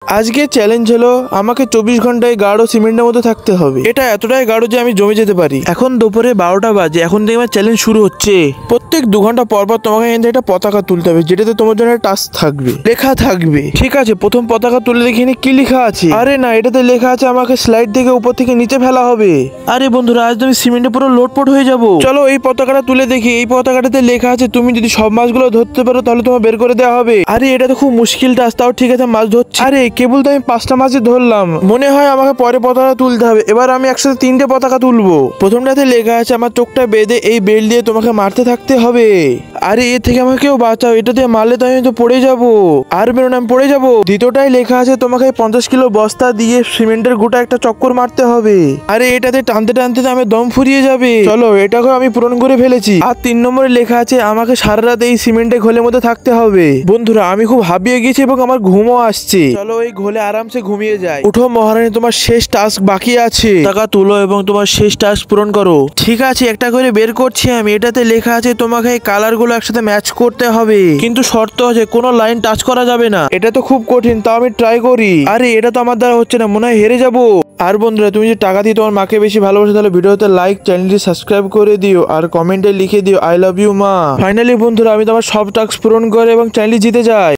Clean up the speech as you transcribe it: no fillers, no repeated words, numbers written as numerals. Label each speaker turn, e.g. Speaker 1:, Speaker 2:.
Speaker 1: আজকে চ্যালেঞ্জ হলো আমাকে 24 ঘন্টায় গাঢ় সিমেন্টের মধ্যে থাকতে হবে। এটা এতটাই গাঢ় যে আমি জমে যেতে পারি। এখন দুপুরে 12টা বাজে, এখন থেকে আমার চ্যালেঞ্জ শুরু হচ্ছে। প্রত্যেক 2 ঘন্টা পর পর তোমাকে এখান থেকে একটা পতাকা তুলতে হবে, যেটাতে তোমার জন্য টাস্ক থাকবে, লেখা থাকবে। ঠিক আছে, প্রথম পতাকা তুলে দেখি কি লেখা আছে। আরে না, এটাতে লেখা আছে আমাকে স্লাইড থেকে উপর থেকে নিচে ফেলা হবে। আরে বন্ধুরা, আজ তুমি সিমেন্টে পুরো লোটপোট হয়ে যাবো। চলো এই পতাকাটা তুলে দেখি। এই পতাকাটাতে লেখা আছে তুমি যদি সব মাছগুলো ধরতে পারো তাহলে তোমার বের করে দেওয়া হবে। আরে এটা তো খুব মুশকিল টাস্ক, তাও ঠিক আছে মাছ ধরছি। আরে কেবল তো আমি 5টা মাছই ধরলাম, মনে হয় আমাকে পরে পতাকা তুলতে হবে। এবার আমি একসাথে 3টে পতাকা তুলবো। প্রথমটাতে লেখা আছে আমার চোখটা বেঁধে এই বেল্ট দিয়ে তোমাকে মারতে থাকতে হবে। আরে এ থেকে আমাকে কেউ বাঁচাও, এটা দিয়ে মারলে তো আমি তো পড়ে যাবো। আর বেরোন, আমি পড়ে যাবো। দ্বিতীয়টাই লেখা আছে তোমাকে 50 কিলো বস্তা দিয়ে সিমেন্টের গোটা একটা চক্কর মারতে হবে। আরে এটাতে টানতে টানতে আমি দম ফুরিয়ে যাবে। চলো এটাকে আমি পূরণ করে ফেলেছি। আর 3 নম্বরে লেখা আছে আমাকে সারা রাত এই সিমেন্টের ঘোলের মধ্যে থাকতে হবে। বন্ধুরা, আমি খুব হাঁপিয়ে গেছি এবং আমার ঘুমও আসছে। চলো এই ঘোলে আরামসে ঘুমিয়ে যাই। উঠো মহারানী, তোমার শেষ টাস্ক বাকি আছে। টাকা তুলো এবং তোমার শেষ টাস্ক পূরণ করো। ঠিক আছে, একটা করে বের করছি আমি। এটাতে লেখা আছে তোমাকে এই কালার গুলো একসাথে ম্যাচ করতে হবে, কিন্তু শর্ত আছে কোনো লাইন টাচ করা যাবে না। এটা তো খুব কঠিন, তাও আমি ট্রাই করি। আরে এটা তো আমার দ্বারা হচ্ছে না, মনে হয় হেরে যাবো। আর বন্ধুরা, তুমি যদি টাকা দিয়ে তোমার মাকে বেশি ভালোবাসো তাহলে ভিডিওতে লাইক, চ্যানেলটি সাবস্ক্রাইব করে দিও আর কমেন্টে লিখে দিও আই লাভ ইউ মা। ফাইনালি বন্ধুরা, আমি তোমার সব টাস্ক পূরণ করে এবং চ্যানেলটি জিতে যাই।